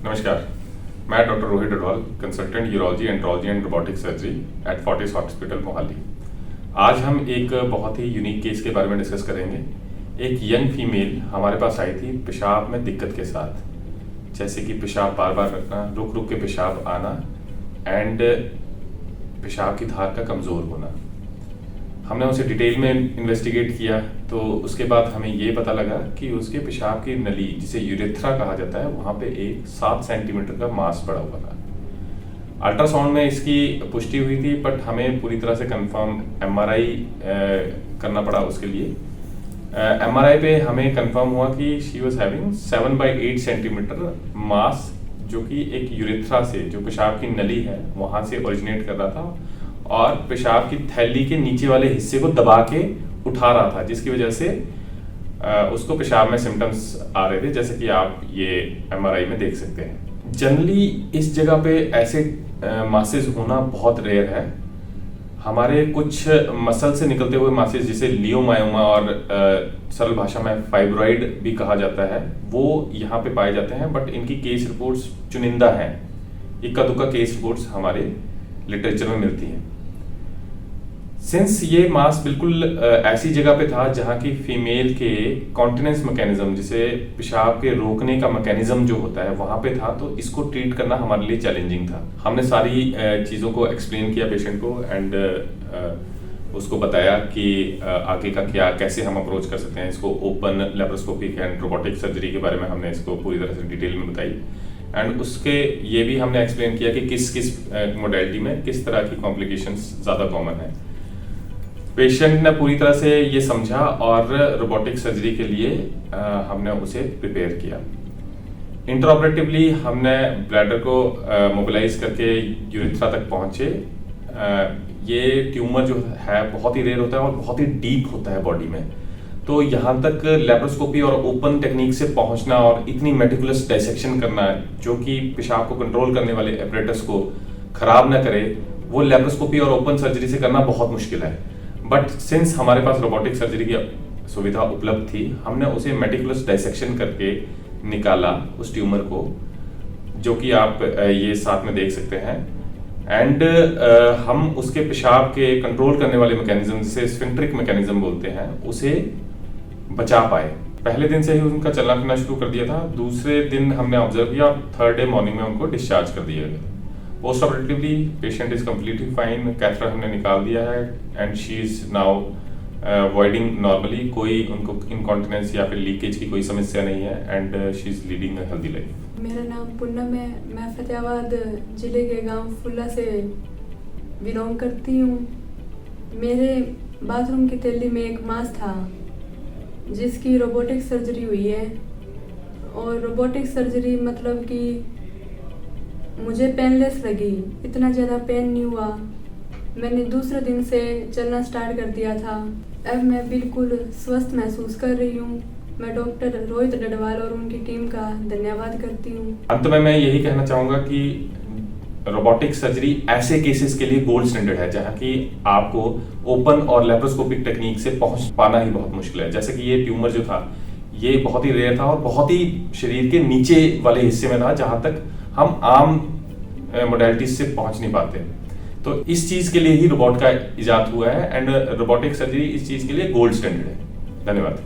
नमस्कार, मैं doctor Rohit Adwal, consultant urology, andrology and robotic surgery eight Fortis hospital Mohali. आज हम एक बहुत ही यूनिक केस के बारे में डिस्कस करेंगे। एक यंग फीमेल हमारे पास आई थी पेशाब में दिक्कत के साथ, जैसे कि पेशाब बार बार रखना, रुक रुक के पेशाब आना एंड पेशाब की धार का कमज़ोर होना। हमने उसे डिटेल में इन्वेस्टिगेट किया तो उसके बाद हमें ये पता लगा कि उसके पेशाब की नली, जिसे यूरेथ्रा कहा जाता है, वहाँ पे एक 7 सेंटीमीटर का मास पड़ा हुआ था। अल्ट्रासाउंड में इसकी पुष्टि हुई थी, बट हमें पूरी तरह से कंफर्म एमआरआई करना पड़ा उसके लिए। एमआरआई पे हमें कंफर्म हुआ कि शी वाज हैविंग 7/8 सेंटीमीटर मास, जो कि एक यूरेथ्रा से, जो पेशाब की नली है, वहाँ से ओरिजिनेट कर रहा था और पेशाब की थैली के नीचे वाले हिस्से को दबा के उठा रहा था, जिसकी वजह से उसको पेशाब में सिम्टम्स आ रहे थे, जैसे कि आप ये एमआरआई में देख सकते हैं। जनरली इस जगह पे ऐसे मासेस होना बहुत रेयर है। हमारे कुछ मसल से निकलते हुए मासेस, जिसे लियोमायोमा और सरल भाषा में फाइब्रॉइड भी कहा जाता है, वो यहाँ पे पाए जाते हैं, बट इनकी केस रिपोर्ट्स चुनिंदा हैं। इक्का दुक्का केस रिपोर्ट्स हमारे लिटरेचर में मिलती हैं। सिंस ये मास बिल्कुल ऐसी जगह पे था जहाँ की फीमेल के कॉन्टिनेंस मैकेनिज्म, जिसे पेशाब के रोकने का मैकेनिज्म जो होता है, वहाँ पे था, तो इसको ट्रीट करना हमारे लिए चैलेंजिंग था। हमने सारी चीज़ों को एक्सप्लेन किया पेशेंट को एंड उसको बताया कि आगे का क्या, कैसे हम अप्रोच कर सकते हैं इसको। Open laparoscopic and robotic surgery के बारे में हमने इसको पूरी तरह से डिटेल में बताई एंड उसके ये भी हमने एक्सप्लेन किया कि किस किस मोडेलिटी में किस तरह की कॉम्प्लिकेशंस ज़्यादा कॉमन है। पेशेंट ने पूरी तरह से ये समझा और रोबोटिक सर्जरी के लिए हमने उसे प्रिपेयर किया। इंट्राऑपरेटिवली हमने ब्लैडर को मोबिलाइज करके यूरेथ्रा तक पहुंचे। ये ट्यूमर जो है बहुत ही रेयर होता है और बहुत ही डीप होता है बॉडी में, तो यहाँ तक लेप्रोस्कोपी और ओपन टेक्निक से पहुंचना और इतनी मेटिकुलस डाइसेक्शन करना, जो कि पेशाब को कंट्रोल करने वाले एपरेटस को खराब ना करे, वो लेप्रोस्कोपी और ओपन सर्जरी से करना बहुत मुश्किल है। बट सिंस हमारे पास रोबोटिक सर्जरी की सुविधा उपलब्ध थी, हमने उसे मेटिकुलस डाइसेक्शन करके निकाला उस ट्यूमर को, जो कि आप ये साथ में देख सकते हैं। एंड हम उसके पेशाब के कंट्रोल करने वाले मैकेनिज्म, जिसे स्फिंक्ट्रिक मैकेनिज्म बोलते हैं, उसे बचा पाए। पहले दिन से ही उनका चलना फिरना शुरू कर दिया था। दूसरे दिन हमने ऑब्जर्व किया, थर्ड डे मॉर्निंग में उनको डिस्चार्ज कर दिया गया। Post operatively patient is completely fine, catheter हमने निकाल दिया है and she is now voiding normally. कोई उनको इनकॉन्टिनेंस या फिर लीकेज की कोई समस्या नहीं है and she is leading a healthy life. मेरा नाम पूनम है। मैं फतेहाबाद जिले के गांव फुल्ला से बिलोंग करती हूँ। मेरे बाथरूम की थैली में एक मास था, जिसकी रोबोटिक सर्जरी हुई है। और रोबोटिक सर्जरी मतलब कि मुझे पेनलेस लगी, इतना ज़्यादा पेन नहीं हुआ। मैंने दूसरे दिन से चलना स्टार्ट कर दिया था। अब मैं बिल्कुल स्वस्थ महसूस कर रही हूँ। मैं डॉक्टर रोहित अडवाल और उनकी टीम का धन्यवाद करती हूँ। अंत में मैं यही कहना चाहूँगा कि रोबोटिक सर्जरी ऐसे केसेस के लिए गोल्ड स्टैंडर्ड है, जहाँ की आपको ओपन और लेप्रोस्कोपिक टेक्निक से पहुँच पाना ही बहुत मुश्किल है। जैसे कि ये ट्यूमर जो था, ये बहुत ही रेयर था और बहुत ही शरीर के नीचे वाले हिस्से में था, जहाँ तक हम आम मोडेलिटीज से पहुंच नहीं पाते। तो इस चीज के लिए ही रोबोट का इजाद हुआ है एंड रोबोटिक सर्जरी इस चीज के लिए गोल्ड स्टैंडर्ड है। धन्यवाद।